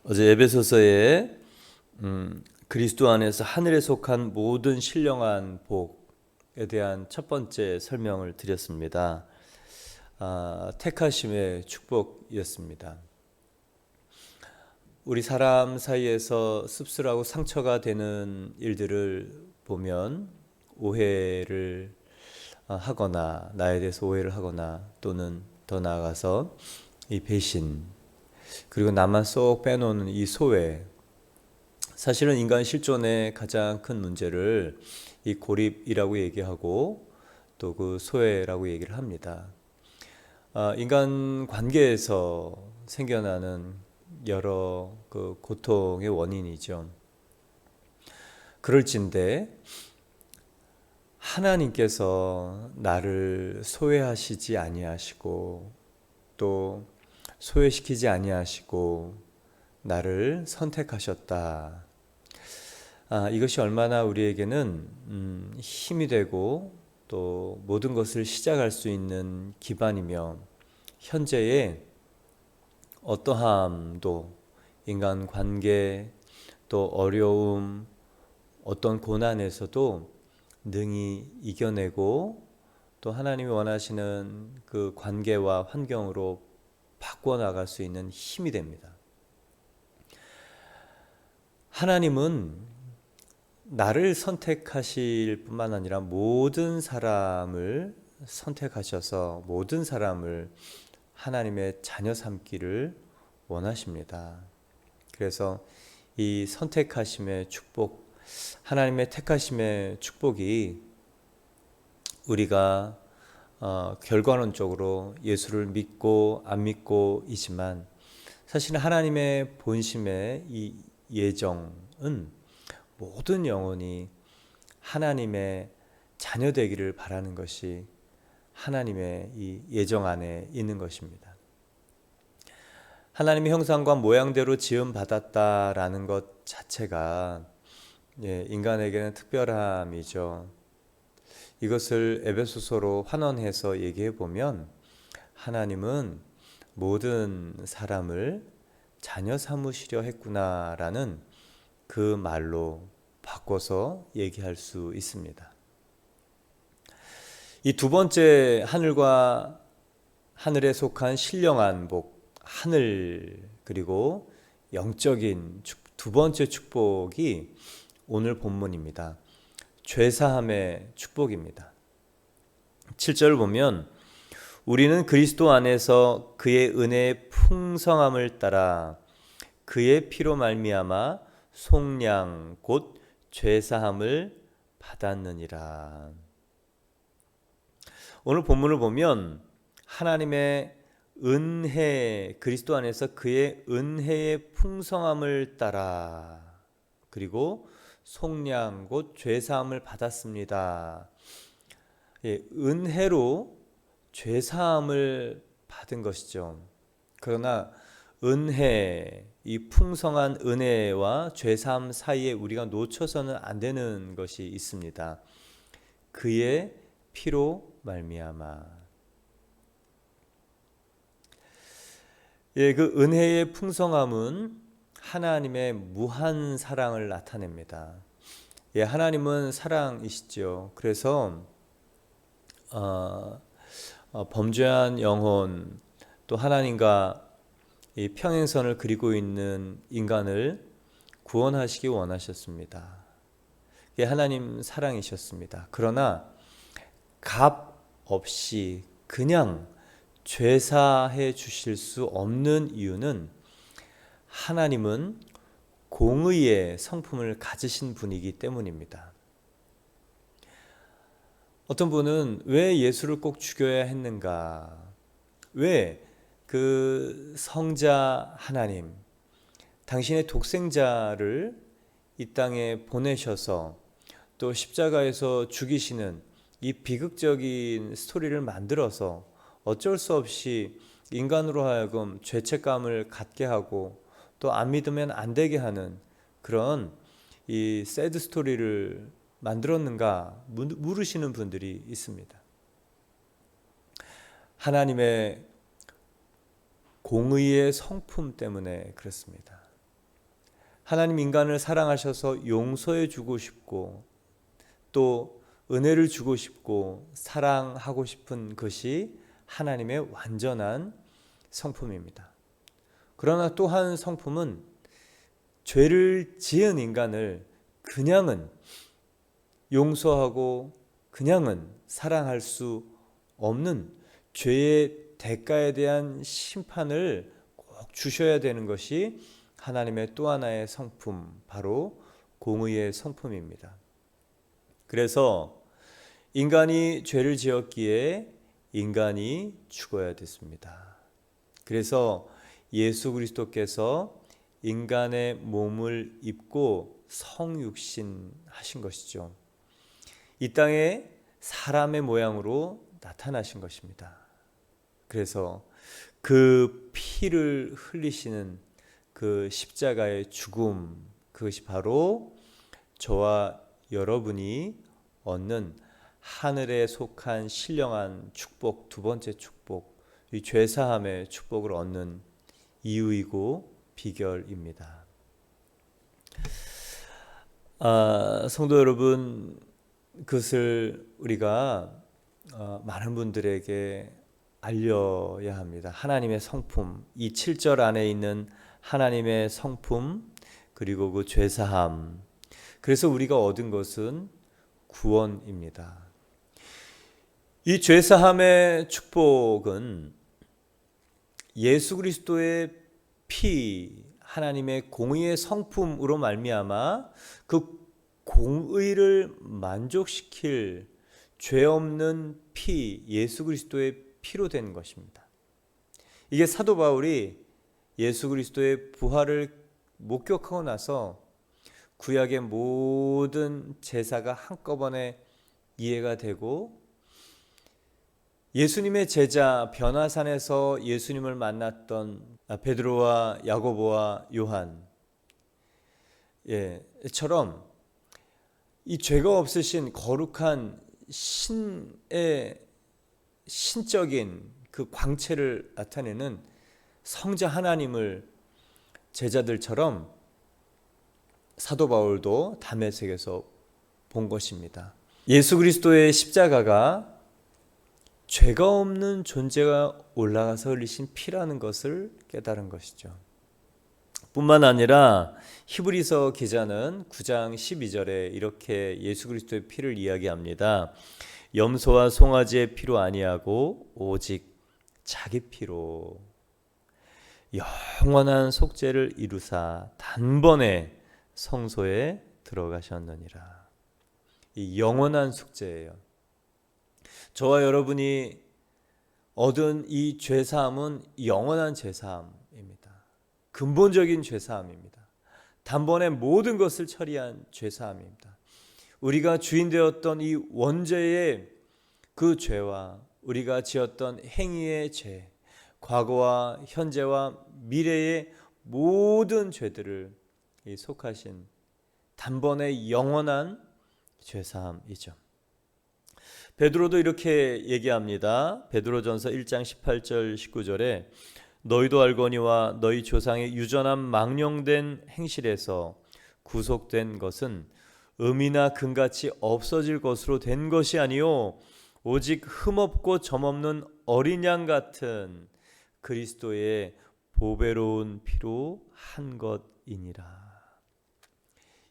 어제 에베소서에 그리스도 안에서 하늘에 속한 모든 신령한 복에 대한 첫 번째 설명을 드렸습니다. 택하심의 축복이었습니다. 우리 사람 사이에서 씁쓸하고 상처가 되는 일들을 보면 오해를 하거나 나에 대해서 오해를 하거나 또는 더 나아가서 이 배신 그리고 나만 쏙 빼놓는 이 소외, 사실은 인간 실존의 가장 큰 문제를 이 고립이라고 얘기하고 또 그 소외라고 얘기를 합니다. 인간 관계에서 생겨나는 여러 그 고통의 원인이죠. 그럴진데 하나님께서 나를 소외하시지 아니하시고 또 소외시키지 아니하시고 나를 선택하셨다. 이것이 얼마나 우리에게는 힘이 되고 또 모든 것을 시작할 수 있는 기반이며 현재의 어떠함도 인간 관계 또 어려움 어떤 고난에서도 능히 이겨내고 또 하나님이 원하시는 그 관계와 환경으로 바꿔 나갈 수 있는 힘이 됩니다. 하나님은 나를 선택하실 뿐만 아니라 모든 사람을 선택하셔서 모든 사람을 하나님의 자녀 삼기를 원하십니다. 그래서 이 선택하심의 축복, 하나님의 택하심의 축복이 우리가 결과론적으로 예수를 믿고 안 믿고이지만 사실 하나님의 본심의 이 예정은 모든 영혼이 하나님의 자녀 되기를 바라는 것이 하나님의 이 예정 안에 있는 것입니다. 하나님의 형상과 모양대로 지음 받았다라는 것 자체가 인간에게는 특별함이죠. 이것을 에베소서로 환원해서 얘기해 보면 하나님은 모든 사람을 자녀 삼으시려 했구나라는 그 말로 바꿔서 얘기할 수 있습니다. 이 두 번째 하늘과 하늘에 속한 신령한 복, 하늘 그리고 영적인 두 번째 축복이 오늘 본문입니다. 죄사함의 축복입니다. 7절을 보면 우리는 그리스도 안에서 그의 은혜의 풍성함을 따라 그의 피로 말미암아 속량 곧 죄사함을 받았느니라. 오늘 본문을 보면 하나님의 은혜, 그리스도 안에서 그의 은혜의 풍성함을 따라 그리고 속량 곧 죄사함을 받았습니다. 은혜로 죄사함을 받은 것이죠. 그러나 은혜, 이 풍성한 은혜와 죄사함 사이에 우리가 놓쳐서는 안 되는 것이 있습니다. 그의 피로 말미암아. 그 은혜의 풍성함은 하나님의 무한 사랑을 나타냅니다. 하나님은 사랑이시죠. 그래서 범죄한 영혼 또 하나님과 이 평행선을 그리고 있는 인간을 구원하시기 원하셨습니다. 이게 하나님 사랑이셨습니다. 그러나 값 없이 그냥 죄사해 주실 수 없는 이유는 하나님은 공의의 성품을 가지신 분이기 때문입니다. 어떤 분은 왜 예수를 꼭 죽여야 했는가? 왜 그 성자 하나님, 당신의 독생자를 이 땅에 보내셔서 또 십자가에서 죽이시는 이 비극적인 스토리를 만들어서 어쩔 수 없이 인간으로 하여금 죄책감을 갖게 하고 또 안 믿으면 안 되게 하는 그런 이 새드 스토리를 만들었는가 물으시는 분들이 있습니다. 하나님의 공의의 성품 때문에 그렇습니다. 하나님 인간을 사랑하셔서 용서해 주고 싶고 또 은혜를 주고 싶고 사랑하고 싶은 것이 하나님의 완전한 성품입니다. 그러나 또 한 성품은 죄를 지은 인간을 그냥은 용서하고 그냥은 사랑할 수 없는 죄의 대가에 대한 심판을 꼭 주셔야 되는 것이 하나님의 또 하나의 성품, 바로 공의의 성품입니다. 그래서 인간이 죄를 지었기에 인간이 죽어야 됐습니다. 그래서 예수 그리스도께서 인간의 몸을 입고 성육신 하신 것이죠. 이 땅에 사람의 모양으로 나타나신 것입니다. 그래서 그 피를 흘리시는 그 십자가의 죽음, 그것이 바로 저와 여러분이 얻는 하늘에 속한 신령한 축복, 두 번째 축복, 이 죄사함의 축복을 얻는 이유이고 비결입니다. 성도 여러분, 그것을 우리가 많은 분들에게 알려야 합니다. 하나님의 성품, 이 7절 안에 있는 하나님의 성품, 그리고 그 죄사함. 그래서 우리가 얻은 것은 구원입니다. 이 죄사함의 축복은 예수 그리스도의 피, 하나님의 공의의 성품으로 말미암아 그 공의를 만족시킬 죄 없는 피, 예수 그리스도의 피로 된 것입니다. 이게 사도 바울이 예수 그리스도의 부활을 목격하고 나서 구약의 모든 제사가 한꺼번에 이해가 되고 예수님의 제자 변화산에서 예수님을 만났던 베드로와 야고보와 요한 처럼 이 죄가 없으신 거룩한 신의 신적인 그 광채를 나타내는 성자 하나님을 제자들처럼 사도 바울도 다메섹에서 본 것입니다. 예수 그리스도의 십자가가 죄가 없는 존재가 올라가서 흘리신 피라는 것을 깨달은 것이죠. 뿐만 아니라 히브리서 기자는 9장 12절에 이렇게 예수 그리스도의 피를 이야기합니다. 염소와 송아지의 피로 아니하고 오직 자기 피로 영원한 속죄를 이루사 단번에 성소에 들어가셨느니라. 이 영원한 속죄예요. 저와 여러분이 얻은 이 죄사함은 영원한 죄사함입니다. 근본적인 죄사함입니다. 단번에 모든 것을 처리한 죄사함입니다. 우리가 주인 되었던 이 원죄의 그 죄와 우리가 지었던 행위의 죄, 과거와 현재와 미래의 모든 죄들을 속하신 단번에 영원한 죄사함이죠. 베드로도 이렇게 얘기합니다. 베드로전서 1장 18절 19절에 너희도 알거니와 너희 조상의 유전한 망령된 행실에서 구속된 것은 음이나 금같이 없어질 것으로 된 것이 아니요 오직 흠없고 점없는 어린 양 같은 그리스도의 보배로운 피로 한 것이니라.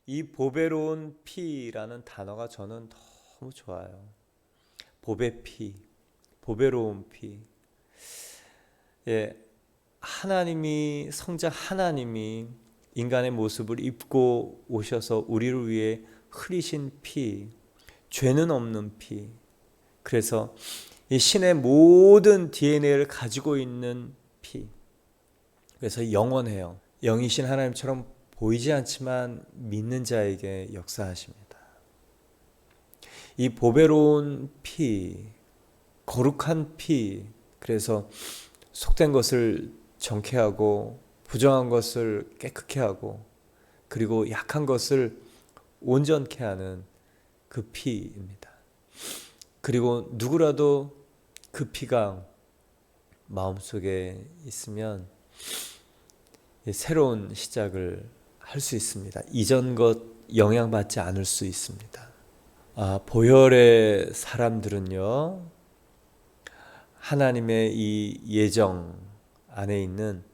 이 보배로운 피라는 단어가 저는 너무 좋아요. 보배피, 보배로운 피. 하나님이 성자 하나님이 인간의 모습을 입고 오셔서 우리를 위해 흘리신 피, 죄는 없는 피. 그래서 이 신의 모든 DNA를 가지고 있는 피. 그래서 영원해요. 영이신 하나님처럼 보이지 않지만 믿는 자에게 역사하십니다. 이 보배로운 피, 거룩한 피, 그래서 속된 것을 정케하고 부정한 것을 깨끗게 하고 그리고 약한 것을 온전케 하는 그 피입니다. 그리고 누구라도 그 피가 마음속에 있으면 새로운 시작을 할 수 있습니다. 이전 것 영향받지 않을 수 있습니다. 보혈의 사람들은요, 하나님의 이 예정 안에 있는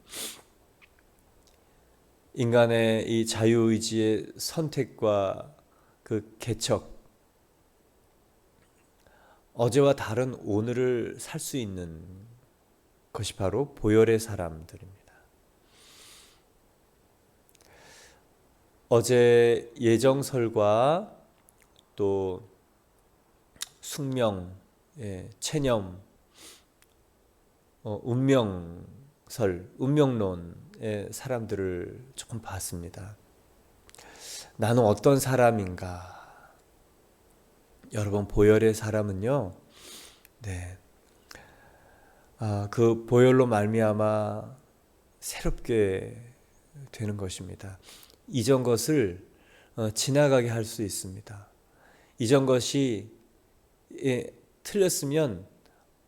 인간의 이 자유의지의 선택과 그 개척, 어제와 다른 오늘을 살 수 있는 것이 바로 보혈의 사람들입니다. 어제 예정설과 또 숙명, 체념, 운명설, 운명론의 사람들을 조금 봤습니다. 나는 어떤 사람인가? 여러분, 보혈의 사람은요, 그 보혈로 말미암아 새롭게 되는 것입니다. 이전 것을 지나가게 할 수 있습니다. 이전 것이 틀렸으면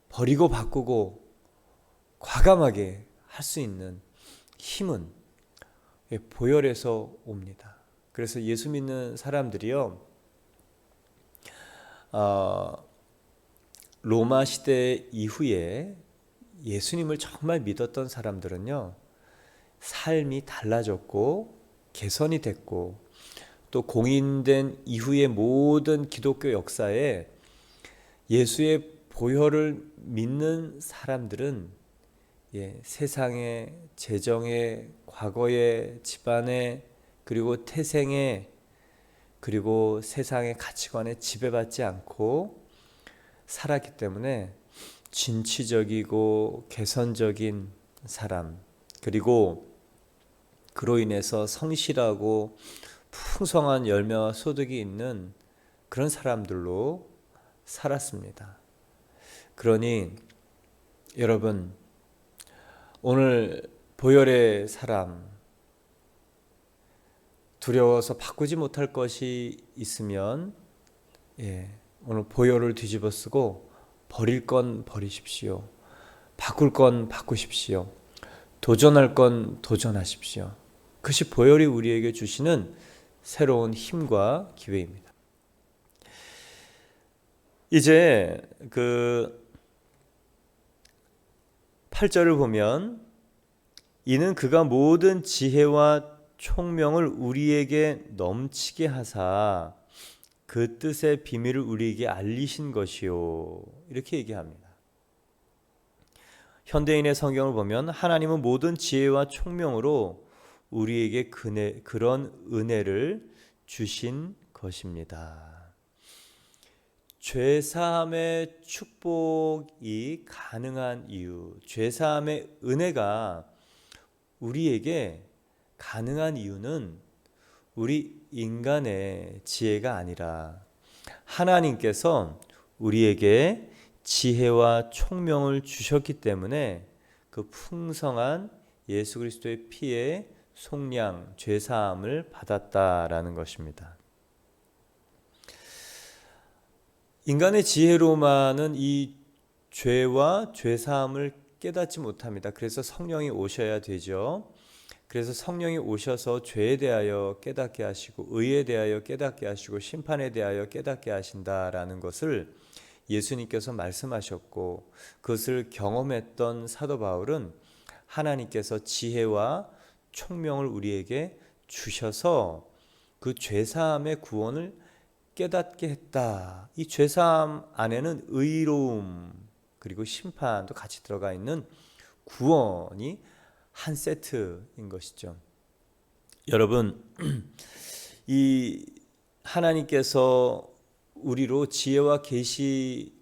버리고 바꾸고 과감하게 할 수 있는 힘은 보혈에서 옵니다. 그래서 예수 믿는 사람들이요, 로마 시대 이후에 예수님을 정말 믿었던 사람들은요, 삶이 달라졌고 개선이 됐고, 또 공인된 이후의 모든 기독교 역사에 예수의 보혈을 믿는 사람들은 세상의, 재정의, 과거의, 집안의, 그리고 태생의, 그리고 세상의 가치관에 지배받지 않고 살았기 때문에 진취적이고 개선적인 사람, 그리고 그로 인해서 성실하고 풍성한 열매와 소득이 있는 그런 사람들로 살았습니다. 그러니 여러분, 오늘 보혈의 사람, 두려워서 바꾸지 못할 것이 있으면 오늘 보혈을 뒤집어 쓰고 버릴 건 버리십시오. 바꿀 건 바꾸십시오. 도전할 건 도전하십시오. 그것이 보혈이 우리에게 주시는 새로운 힘과 기회입니다. 이제 그 8절을 보면, 이는 그가 모든 지혜와 총명을 우리에게 넘치게 하사 그 뜻의 비밀을 우리에게 알리신 것이요, 이렇게 얘기합니다. 현대인의 성경을 보면 하나님은 모든 지혜와 총명으로 우리에게 그런 은혜를 주신 것입니다. 죄사함의 축복이 가능한 이유, 죄사함의 은혜가 우리에게 가능한 이유는 우리 인간의 지혜가 아니라 하나님께서 우리에게 지혜와 총명을 주셨기 때문에 그 풍성한 예수 그리스도의 피의 속량, 죄사함을 받았다라는 것입니다. 인간의 지혜로만은 이 죄와 죄사함을 깨닫지 못합니다. 그래서 성령이 오셔야 되죠. 그래서 성령이 오셔서 죄에 대하여 깨닫게 하시고, 의에 대하여 깨닫게 하시고, 심판에 대하여 깨닫게 하신다라는 것을 예수님께서 말씀하셨고, 그것을 경험했던 사도 바울은 하나님께서 지혜와 총명을 우리에게 주셔서 그 죄사함의 구원을 깨닫게 했다. 이 죄사함 안에는 의로움 그리고 심판도 같이 들어가 있는 구원이 한 세트인 것이죠. 여러분, 이 하나님께서 우리로 지혜와 계시,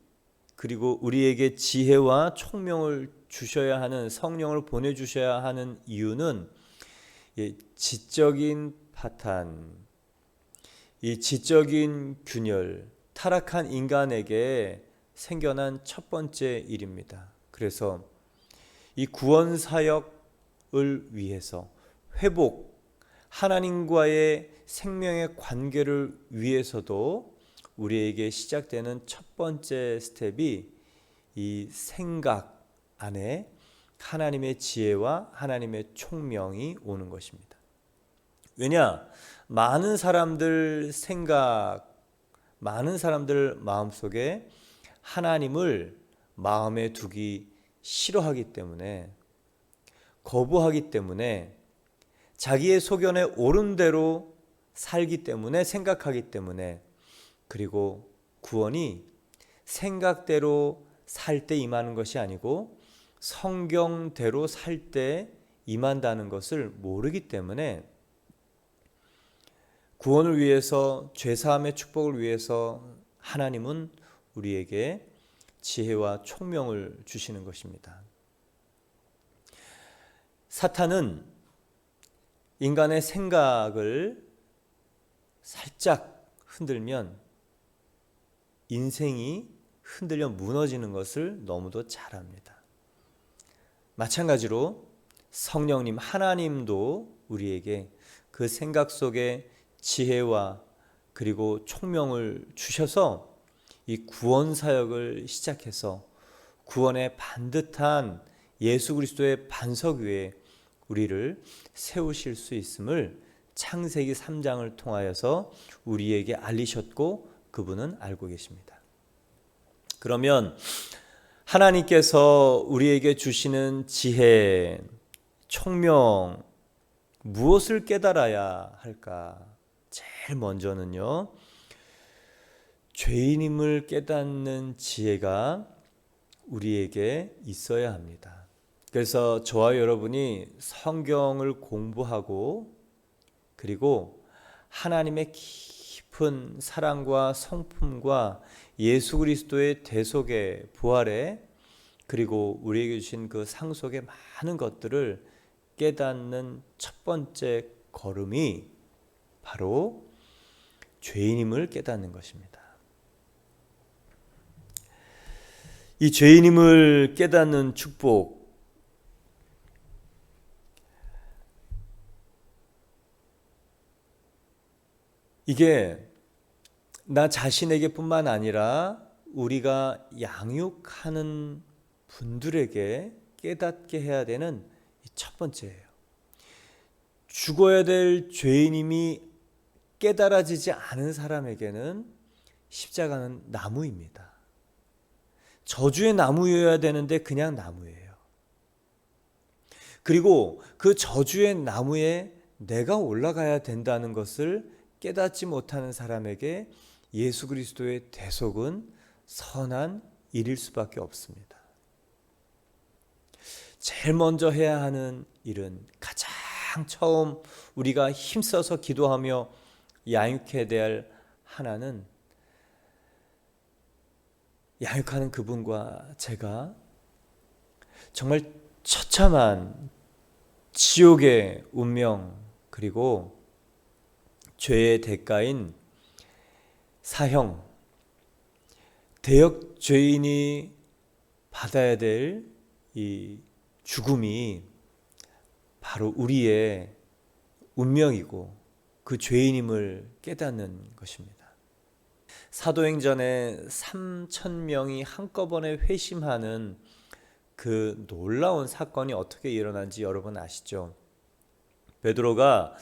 그리고 우리에게 지혜와 총명을 주셔야 하는, 성령을 보내주셔야 하는 이유는 지적인 파탄, 이 지적인 균열, 타락한 인간에게 생겨난 첫 번째 일입니다. 그래서 이 구원 사역을 위해서, 회복, 하나님과의 생명의 관계를 위해서도 우리에게 시작되는 첫 번째 스텝이 이 생각 안에 하나님의 지혜와 하나님의 총명이 오는 것입니다. 왜냐? 많은 사람들 생각, 많은 사람들 마음속에 하나님을 마음에 두기 싫어하기 때문에, 거부하기 때문에, 자기의 소견에 옳은 대로 살기 때문에, 생각하기 때문에, 그리고 구원이 생각대로 살 때 임하는 것이 아니고 성경대로 살 때 임한다는 것을 모르기 때문에, 구원을 위해서, 죄사함의 축복을 위해서 하나님은 우리에게 지혜와 총명을 주시는 것입니다. 사탄은 인간의 생각을 살짝 흔들면 인생이 흔들려 무너지는 것을 너무도 잘 압니다. 마찬가지로 성령님, 하나님도 우리에게 그 생각 속에 지혜와 그리고 총명을 주셔서 이 구원 사역을 시작해서 구원의 반듯한 예수 그리스도의 반석 위에 우리를 세우실 수 있음을 창세기 3장을 통하여서 우리에게 알리셨고 그분은 알고 계십니다. 그러면 하나님께서 우리에게 주시는 지혜, 총명, 무엇을 깨달아야 할까? 제일 먼저는요, 죄인임을 깨닫는 지혜가 우리에게 있어야 합니다. 그래서 저와 여러분이 성경을 공부하고 그리고 하나님의 깊은 사랑과 성품과 예수 그리스도의 대속의 부활에 그리고 우리에게 주신 그 상속의 많은 것들을 깨닫는 첫 번째 걸음이 바로 죄인임을 깨닫는 것입니다. 이 죄인임을 깨닫는 축복, 이게 나 자신에게 뿐만 아니라 우리가 양육하는 분들에게 깨닫게 해야 되는 첫 번째예요. 죽어야 될 죄인임이 깨달아지지 않은 사람에게는 십자가는 나무입니다. 저주의 나무여야 되는데 그냥 나무예요. 그리고 그 저주의 나무에 내가 올라가야 된다는 것을 깨닫지 못하는 사람에게 예수 그리스도의 대속은 선한 일일 수밖에 없습니다. 제일 먼저 해야 하는 일은, 가장 처음 우리가 힘써서 기도하며 양육해야 될 하나는, 양육하는 그분과 제가 정말 처참한 지옥의 운명 그리고 죄의 대가인 사형, 대역 죄인이 받아야 될 이 죽음이 바로 우리의 운명이고 그 죄인임을 깨닫는 것입니다. 사도행전에 3,000명이 한꺼번에 회심하는 그 놀라운 사건이 어떻게 일어난지 여러분 아시죠? 베드로가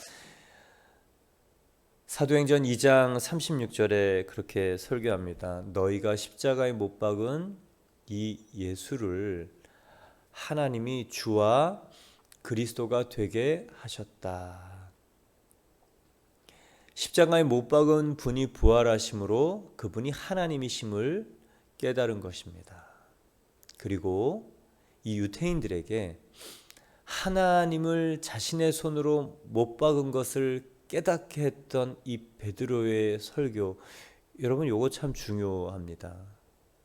사도행전 2장 36절에 그렇게 설교합니다. 너희가 십자가에 못 박은 이 예수를 하나님이 주와 그리스도가 되게 하셨다. 십자가에 못 박은 분이 부활하심으로 그분이 하나님이심을 깨달은 것입니다. 그리고 이 유대인들에게 하나님을 자신의 손으로 못 박은 것을 깨닫게 했던 이 베드로의 설교, 여러분 이거 참 중요합니다.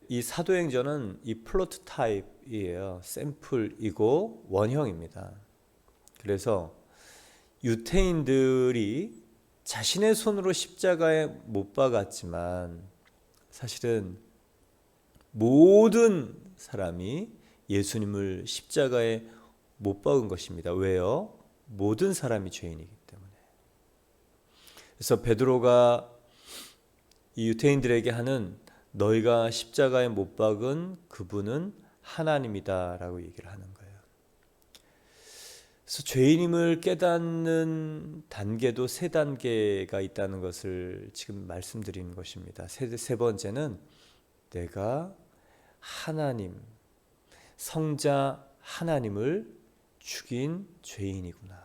이 사도행전은 이 플로트 타입이에요. 샘플이고 원형입니다. 그래서 유대인들이 자신의 손으로 십자가에 못 박았지만 사실은 모든 사람이 예수님을 십자가에 못 박은 것입니다. 왜요? 모든 사람이 죄인이기 때문에. 그래서 베드로가 이 유대인들에게 하는 너희가 십자가에 못 박은 그분은 하나님이다 라고 얘기를 하는 거예요. 그래서 죄인임을 깨닫는 단계도 세 단계가 있다는 것을 지금 말씀드리는 것입니다. 세 번째는 내가 하나님, 성자 하나님을 죽인 죄인이구나.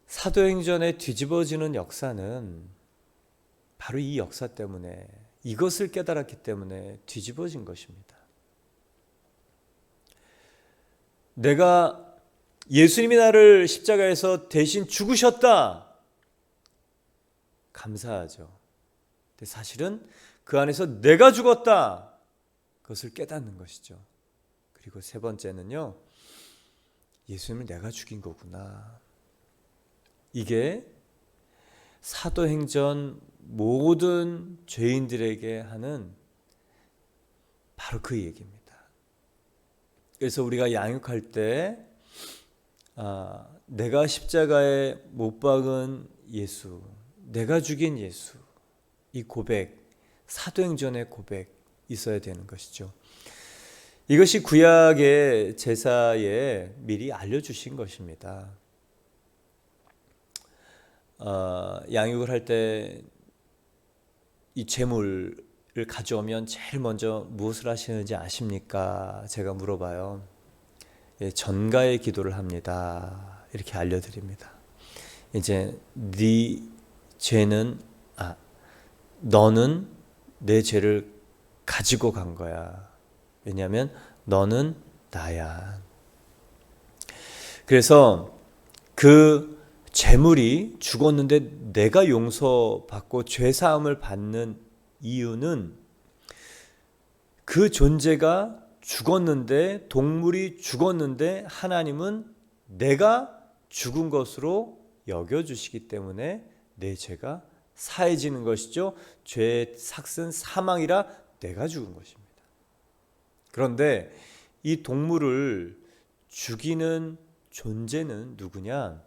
사도행전의 뒤집어지는 역사는 바로 이 역사 때문에, 이것을 깨달았기 때문에 뒤집어진 것입니다. 내가 예수님이 나를 십자가에서 대신 죽으셨다. 감사하죠. 근데 사실은 그 안에서 내가 죽었다. 그것을 깨닫는 것이죠. 그리고 세 번째는요, 예수님을 내가 죽인 거구나. 이게 사도행전 모든 죄인들에게 하는 바로 그 얘기입니다. 그래서 우리가 양육할 때 내가 십자가에 못 박은 예수, 내가 죽인 예수, 이 고백, 사도행전의 고백 있어야 되는 것이죠. 이것이 구약의 제사에 미리 알려주신 것입니다. 양육을 할 때 이 제물을 가져오면 제일 먼저 무엇을 하시는지 아십니까? 제가 물어봐요. 전가의 기도를 합니다. 이렇게 알려드립니다. 이제 네 죄는 너는 내 죄를 가지고 간 거야. 왜냐하면 너는 나야. 그래서 그 재물이 죽었는데 내가 용서받고 죄사함을 받는 이유는 그 존재가 죽었는데, 동물이 죽었는데 하나님은 내가 죽은 것으로 여겨주시기 때문에 내 죄가 사해지는 것이죠. 죄의 삭은 사망이라 내가 죽은 것입니다. 그런데 이 동물을 죽이는 존재는 누구냐?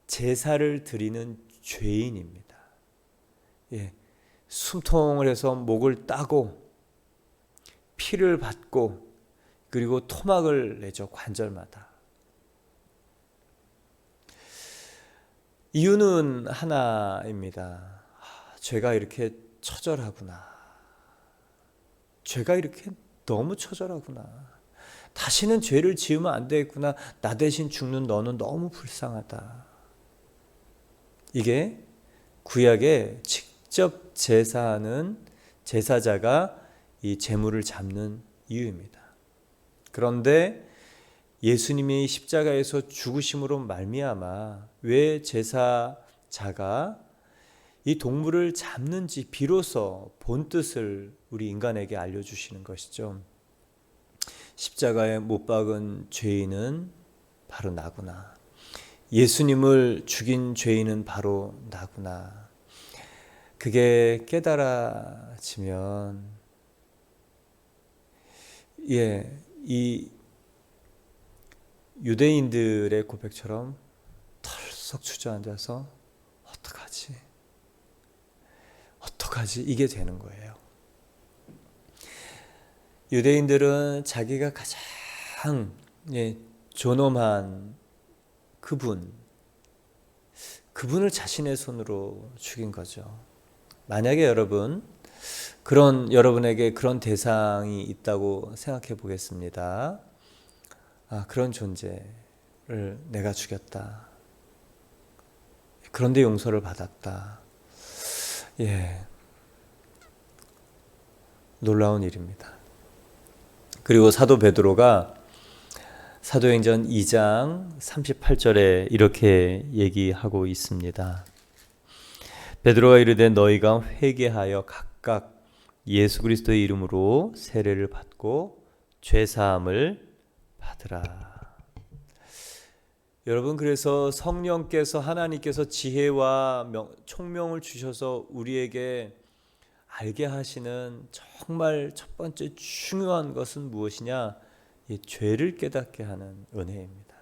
제사를 드리는 죄인입니다. 숨통을 해서 목을 따고 피를 받고 그리고 토막을 내죠. 관절마다. 이유는 하나입니다. 죄가 이렇게 처절하구나. 죄가 이렇게 너무 처절하구나. 다시는 죄를 지으면 안 되겠구나. 나 대신 죽는 너는 너무 불쌍하다. 이게 구약에 직접 제사하는 제사자가 이 제물을 잡는 이유입니다. 그런데 예수님이 십자가에서 죽으심으로 말미암아 왜 제사자가 이 동물을 잡는지 비로소 본 뜻을 우리 인간에게 알려주시는 것이죠. 십자가에 못 박은 죄인은 바로 나구나. 예수님을 죽인 죄인은 바로 나구나. 그게 깨달아지면 이 유대인들의 고백처럼 털썩 주저앉아서 어떡하지 이게 되는 거예요. 유대인들은 자기가 가장 존엄한 그분을 자신의 손으로 죽인 거죠. 만약에 여러분에게 그런 대상이 있다고 생각해 보겠습니다. 그런 존재를 내가 죽였다. 그런데 용서를 받았다. 놀라운 일입니다. 그리고 사도 베드로가 사도행전 2장 38절에 이렇게 얘기하고 있습니다. 베드로가 이르되 너희가 회개하여 각각 예수 그리스도의 이름으로 세례를 받고 죄사함을 받으라. 여러분, 그래서 성령께서 하나님께서 지혜와 총명을 주셔서 우리에게 알게 하시는 정말 첫 번째 중요한 것은 무엇이냐? 죄를 깨닫게 하는 은혜입니다.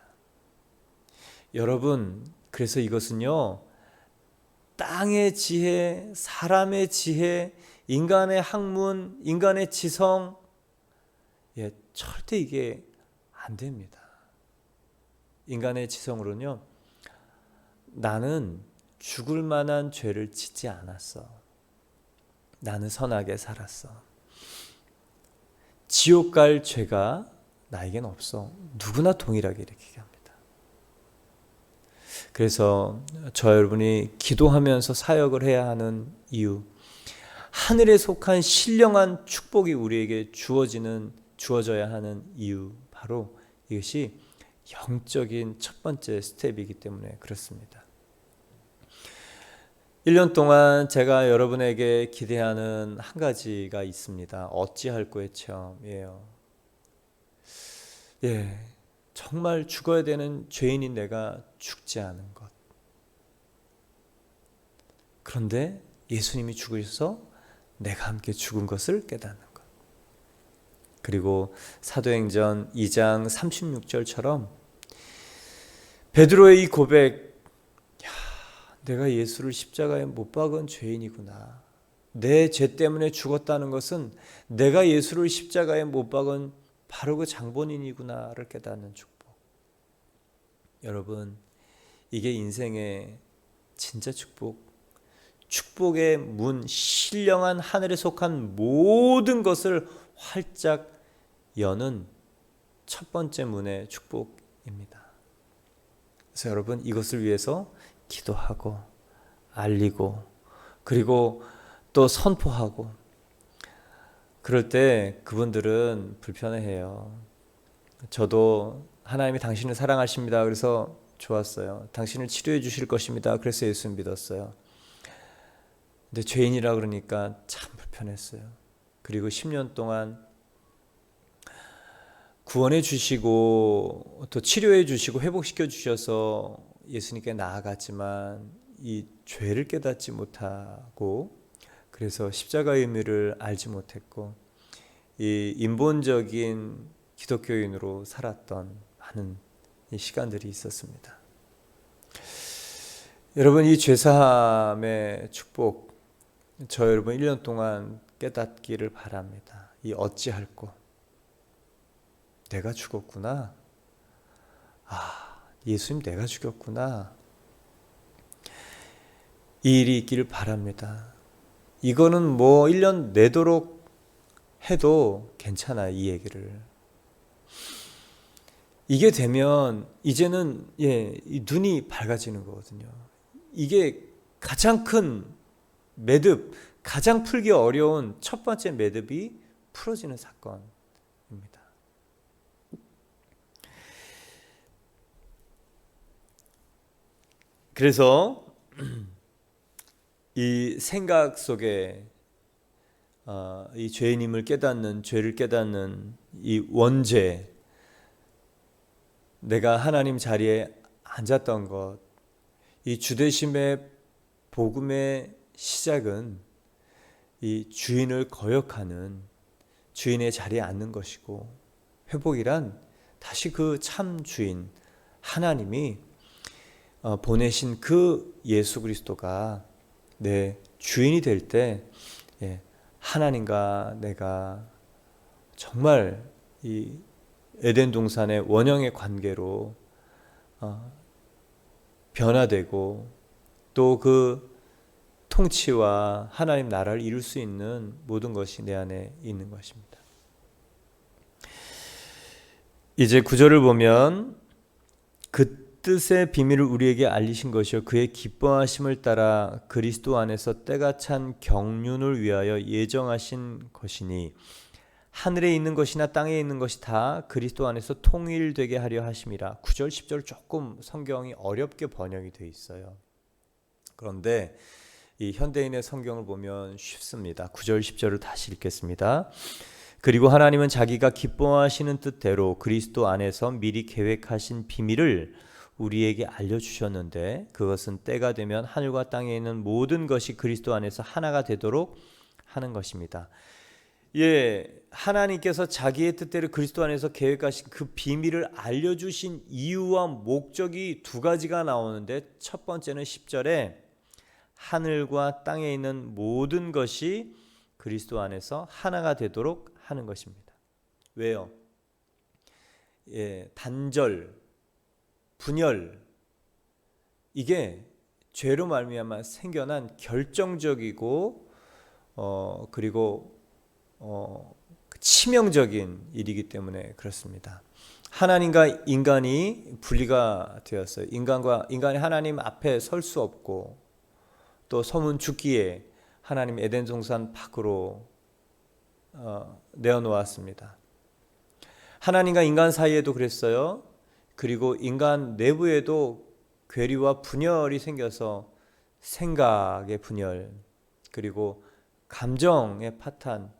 여러분, 그래서 이것은요, 땅의 지혜, 사람의 지혜, 인간의 학문, 인간의 지성, 절대 이게 안 됩니다. 인간의 지성으로는요, 나는 죽을 만한 죄를 짓지 않았어. 나는 선하게 살았어. 지옥 갈 죄가 나에겐 없어. 누구나 동일하게 이렇게 얘기합니다. 그래서 저 여러분이 기도하면서 사역을 해야 하는 이유, 하늘에 속한 신령한 축복이 우리에게 주어져야 하는 이유, 바로 이것이 영적인 첫 번째 스텝이기 때문에 그렇습니다. 1년 동안 제가 여러분에게 기대하는 한 가지가 있습니다. 어찌할 거의 체험이에요. 정말 죽어야 되는 죄인인 내가 죽지 않은 것. 그런데 예수님이 죽으셔서 내가 함께 죽은 것을 깨닫는 것. 그리고 사도행전 2장 36절처럼 베드로의 이 고백, 내가 예수를 십자가에 못 박은 죄인이구나. 내 죄 때문에 죽었다는 것은 내가 예수를 십자가에 못 박은 바로 그 장본인이구나를 깨닫는 축복. 여러분, 이게 인생의 진짜 축복. 축복의 문, 신령한 하늘에 속한 모든 것을 활짝 여는 첫 번째 문의 축복입니다. 그래서 여러분, 이것을 위해서 기도하고 알리고 그리고 또 선포하고, 그럴 때 그분들은 불편해해요. 저도 하나님이 당신을 사랑하십니다. 그래서 좋았어요. 당신을 치료해 주실 것입니다. 그래서 예수 믿었어요. 근데 죄인이라 그러니까 참 불편했어요. 그리고 10년 동안 구원해 주시고 또 치료해 주시고 회복시켜 주셔서 예수님께 나아갔지만 이 죄를 깨닫지 못하고, 그래서 십자가의 의미를 알지 못했고 이 인본적인 기독교인으로 살았던 많은 이 시간들이 있었습니다. 여러분, 이 죄사함의 축복, 저 여러분 1년 동안 깨닫기를 바랍니다. 이 어찌할꼬, 내가 죽었구나. 예수님 내가 죽였구나. 이 일이 있기를 바랍니다. 이거는 뭐 1년 내도록 해도 괜찮아요. 이 얘기를. 이게 되면 이제는 이 눈이 밝아지는 거거든요. 이게 가장 큰 매듭, 가장 풀기 어려운 첫 번째 매듭이 풀어지는 사건입니다. 그래서 이 생각 속에 이 죄인임을 깨닫는, 죄를 깨닫는 이 원죄, 내가 하나님 자리에 앉았던 것, 이 주되심의 복음의 시작은 이 주인을 거역하는 주인의 자리에 앉는 것이고, 회복이란 다시 그 참 주인 하나님이 보내신 그 예수 그리스도가 내 주인이 될 때 하나님과 내가 정말 이 에덴 동산의 원형의 관계로 변화되고, 또 그 통치와 하나님 나라를 이룰 수 있는 모든 것이 내 안에 있는 것입니다. 이제 9절을 보면 그 뜻의 비밀을 우리에게 알리신 것이요 그의 기뻐하심을 따라 그리스도 안에서 때가 찬 경륜을 위하여 예정하신 것이니 하늘에 있는 것이나 땅에 있는 것이 다 그리스도 안에서 통일되게 하려 하심이라. 9절 10절 조금 성경이 어렵게 번역이 되어 있어요. 그런데 이 현대인의 성경을 보면 쉽습니다. 9절 10절을 다시 읽겠습니다. 그리고 하나님은 자기가 기뻐하시는 뜻대로 그리스도 안에서 미리 계획하신 비밀을 우리에게 알려주셨는데, 그것은 때가 되면 하늘과 땅에 있는 모든 것이 그리스도 안에서 하나가 되도록 하는 것입니다. 하나님께서 자기의 뜻대로 그리스도 안에서 계획하신 그 비밀을 알려주신 이유와 목적이 두 가지가 나오는데, 첫 번째는 10절에 하늘과 땅에 있는 모든 것이 그리스도 안에서 하나가 되도록 하는 것입니다. 왜요? 단절, 분열, 이게 죄로 말미암아 생겨난 결정적이고 그리고 치명적인 일이기 때문에 그렇습니다. 하나님과 인간이 분리가 되었어요. 인간이 하나님 앞에 설 수 없고, 또 소문 죽기에 하나님 에덴 동산 밖으로 내어놓았습니다. 하나님과 인간 사이에도 그랬어요. 그리고 인간 내부에도 괴리와 분열이 생겨서 생각의 분열, 그리고 감정의 파탄,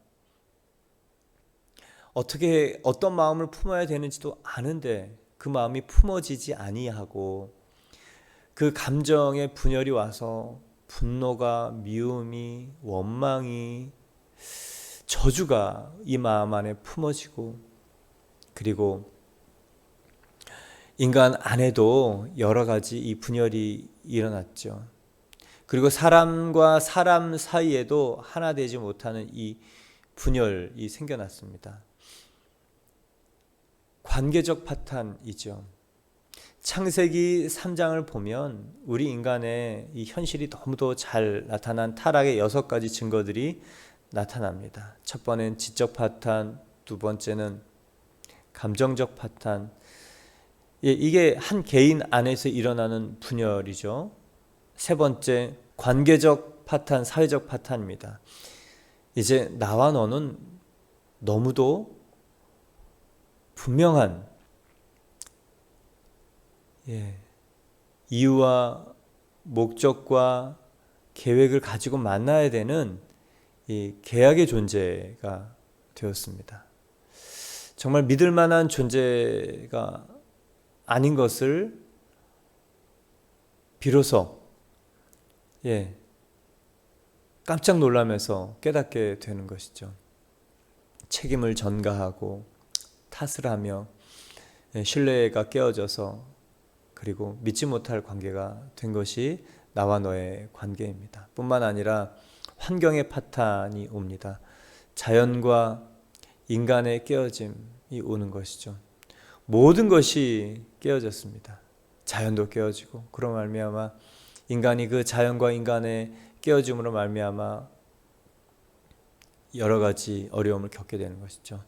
어떤 마음을 품어야 되는지도 아는데 그 마음이 품어지지 아니하고, 그 감정의 분열이 와서 분노가, 미움이, 원망이, 저주가 이 마음 안에 품어지고, 그리고 인간 안에도 여러 가지 이 분열이 일어났죠. 그리고 사람과 사람 사이에도 하나 되지 못하는 이 분열이 생겨났습니다. 관계적 파탄이죠. 창세기 3장을 보면 우리 인간의 이 현실이 너무도 잘 나타난 타락의 6가지 증거들이 나타납니다. 첫 번째는 지적 파탄, 두 번째는 감정적 파탄. 이게 한 개인 안에서 일어나는 분열이죠. 세 번째, 관계적 파탄, 사회적 파탄입니다. 이제 나와 너는 너무도 분명한 이유와 목적과 계획을 가지고 만나야 되는 이 계약의 존재가 되었습니다. 정말 믿을 만한 존재가 아닌 것을 비로소 깜짝 놀라면서 깨닫게 되는 것이죠. 책임을 전가하고 탓을 하며 신뢰가 깨어져서, 그리고 믿지 못할 관계가 된 것이 나와 너의 관계입니다. 뿐만 아니라 환경의 파탄이 옵니다. 자연과 인간의 깨어짐이 오는 것이죠. 모든 것이 깨어졌습니다. 자연도 깨어지고, 그로 말미암아 인간이 그 자연과 인간의 깨어짐으로 말미암아 여러 가지 어려움을 겪게 되는 것이죠.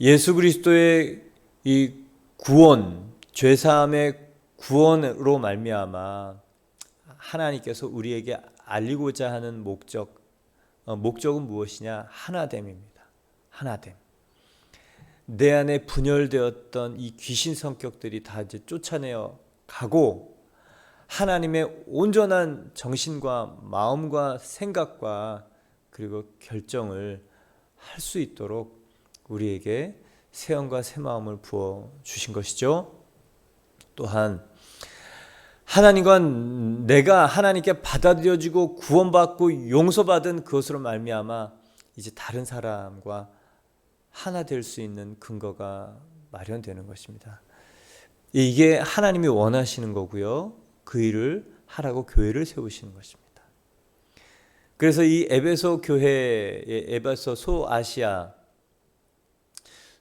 예수 그리스도의 이 구원, 죄사함의 구원으로 말미암아 하나님께서 우리에게 알리고자 하는 목적은 무엇이냐? 하나됨입니다. 하나됨. 내 안에 분열되었던 이 귀신 성격들이 다 이제 쫓아내어 가고, 하나님의 온전한 정신과 마음과 생각과 그리고 결정을 할 수 있도록 우리에게 새 영과 새 마음을 부어 주신 것이죠. 또한 하나님과 내가 하나님께 받아들여지고 구원받고 용서받은 그것으로 말미암아 이제 다른 사람과 하나 될 수 있는 근거가 마련되는 것입니다. 이게 하나님이 원하시는 거고요. 그 일을 하라고 교회를 세우시는 것입니다. 그래서 이 에베소 교회의 에베소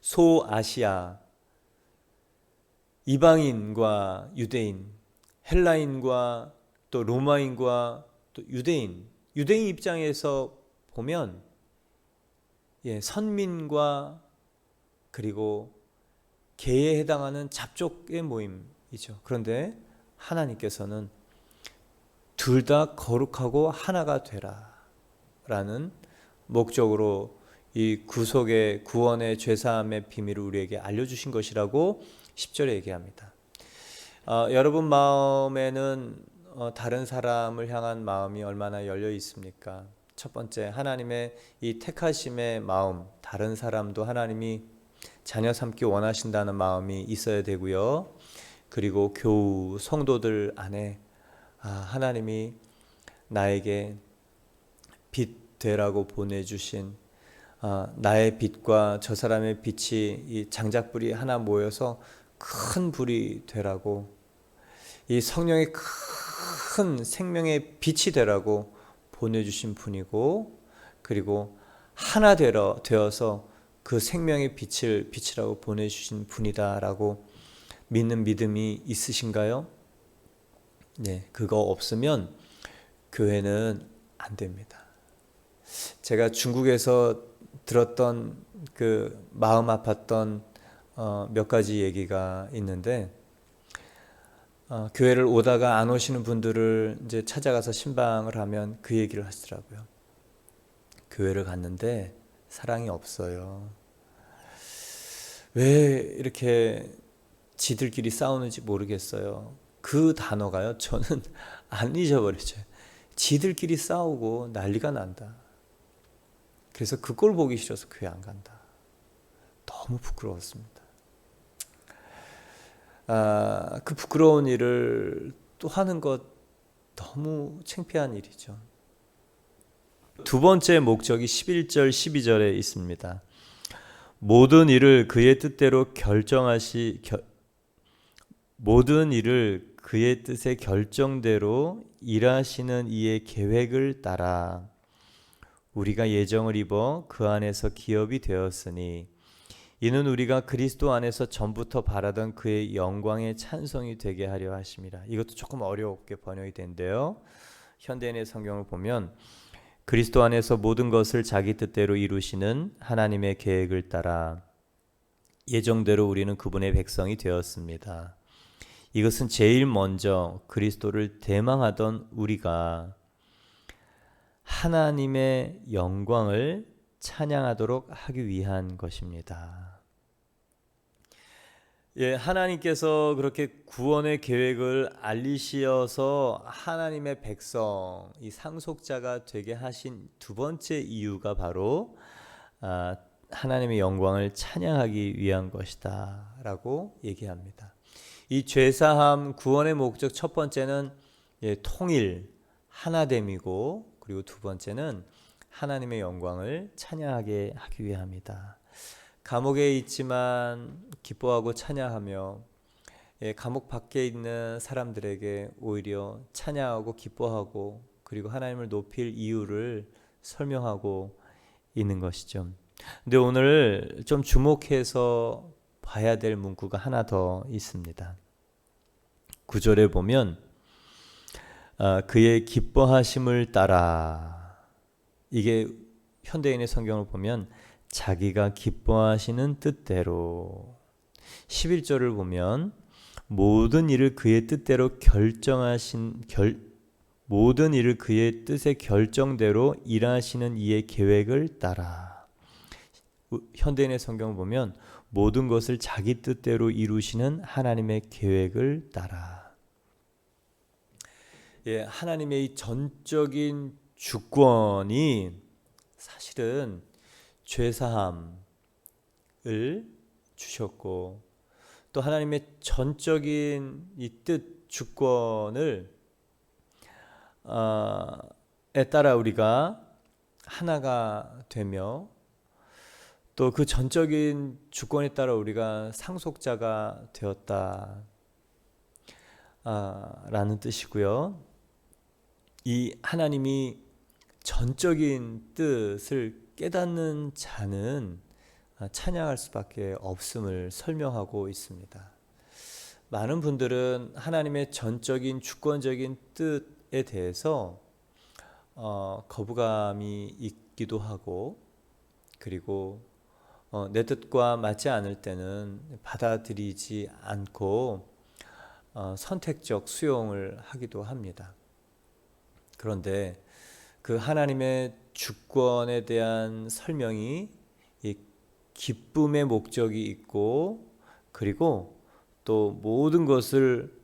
소아시아 이방인과 유대인, 헬라인과 또 로마인과 또 유대인 입장에서 보면 선민과 그리고 개에 해당하는 잡족의 모임이죠. 그런데 하나님께서는 둘 다 거룩하고 하나가 되라 라는 목적으로 이 구속의 구원의 죄사함의 비밀을 우리에게 알려주신 것이라고 10절에 얘기합니다. 여러분 마음에는 다른 사람을 향한 마음이 얼마나 열려 있습니까? 첫 번째, 하나님의 이 택하심의 마음, 다른 사람도 하나님이 자녀 삼기 원하신다는 마음이 있어야 되고요. 그리고 교우 성도들 안에 하나님이 나에게 빛 되라고 보내주신 나의 빛과 저 사람의 빛이 이 장작불이 하나 모여서 큰 불이 되라고, 이 성령의 큰 생명의 빛이 되라고 보내주신 분이고, 그리고 하나 되어서 그 생명의 빛을 비치라고 보내주신 분이다라고 믿는 믿음이 있으신가요? 네, 그거 없으면 교회는 안 됩니다. 제가 중국에서 들었던 그 마음 아팠던 몇 가지 얘기가 있는데, 교회를 오다가 안 오시는 분들을 이제 찾아가서 신방을 하면 그 얘기를 하시더라고요. 교회를 갔는데 사랑이 없어요. 왜 이렇게 지들끼리 싸우는지 모르겠어요. 그 단어가요, 저는 안 잊어버리죠. 지들끼리 싸우고 난리가 난다. 그래서 그걸 보기 싫어서 교회 안 간다. 너무 부끄러웠습니다. 그 부끄러운 일을 또 하는 것 너무 창피한 일이죠. 두 번째 목적이 11절 12절에 있습니다. 모든 일을 그의 뜻의 결정대로 일하시는 이의 계획을 따라 우리가 예정을 입어 그 안에서 기업이 되었으니 이는 우리가 그리스도 안에서 전부터 바라던 그의 영광의 찬송이 되게 하려 하심이라. 이것도 조금 어렵게 번역이 된대요. 현대인의 성경을 보면 그리스도 안에서 모든 것을 자기 뜻대로 이루시는 하나님의 계획을 따라 예정대로 우리는 그분의 백성이 되었습니다. 이것은 제일 먼저 그리스도를 대망하던 우리가 하나님의 영광을 찬양하도록 하기 위한 것입니다. 예, 하나님께서 그렇게 구원의 계획을 알리시어서 하나님의 백성, 이 상속자가 되게 하신 두 번째 이유가 바로 하나님의 영광을 찬양하기 위한 것이다 라고 얘기합니다. 이 죄사함 구원의 목적 첫 번째는 통일, 하나됨이고, 그리고 두 번째는 하나님의 영광을 찬양하게 하기 위함이다. 감옥에 있지만 기뻐하고 찬양하며 감옥 밖에 있는 사람들에게 오히려 찬양하고 기뻐하고 그리고 하나님을 높일 이유를 설명하고 있는 것이죠. 근데 오늘 좀 주목해서 봐야 될 문구가 하나 더 있습니다. 9절에 보면 그의 기뻐하심을 따라, 이게 현대인의 성경을 보면 자기가 기뻐하시는 뜻대로, 11절을 보면 모든 일을 그의 뜻대로 모든 일을 그의 뜻의 결정대로 일하시는 이의 계획을 따라. 현대인의 성경을 보면 모든 것을 자기 뜻대로 이루시는 하나님의 계획을 따라. 하나님의 이 전적인 주권이 사실은 죄사함을 주셨고, 또 하나님의 전적인 이 뜻 주권을 에 따라 우리가 하나가 되며, 또 그 전적인 주권에 따라 우리가 상속자가 되었다 라는 뜻이고요. 이 하나님이 전적인 뜻을 깨닫는 자는 찬양할 수밖에 없음을 설명하고 있습니다. 많은 분들은 하나님의 전적인 주권적인 뜻에 대해서 거부감이 있기도 하고, 그리고 내 뜻과 맞지 않을 때는 받아들이지 않고 선택적 수용을 하기도 합니다. 그런데 그 하나님의 주권에 대한 설명이 이 기쁨의 목적이 있고, 그리고 또 모든 것을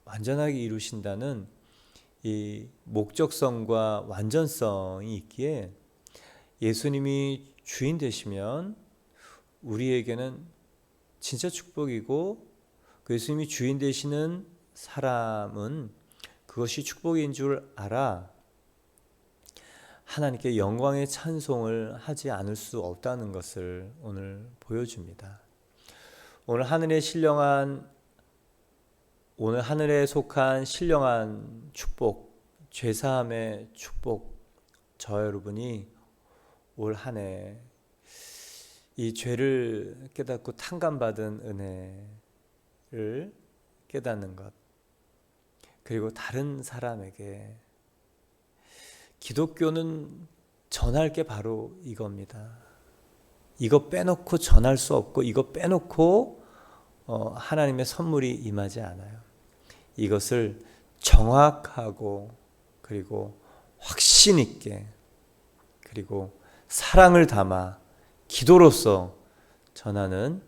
완전하게 이루신다는 이 목적성과 완전성이 있기에 예수님이 주인 되시면 우리에게는 진짜 축복이고, 그 예수님이 주인 되시는 사람은 그것이 축복인 줄 알아 하나님께 영광의 찬송을 하지 않을 수 없다는 것을 오늘 보여줍니다. 오늘 하늘에 속한 신령한 축복, 죄사함의 축복, 저 여러분이 올 한 해 이 죄를 깨닫고 탕감받은 은혜, 깨닫는 것, 그리고 다른 사람에게 기독교는 전할 게 바로 이겁니다. 이거 빼놓고 전할 수 없고, 이거 빼놓고 하나님의 선물이 임하지 않아요. 이것을 정확하고 그리고 확신 있게 그리고 사랑을 담아 기도로서 전하는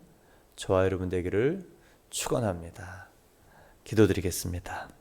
저와 여러분 되기를 축원합니다. 기도드리겠습니다.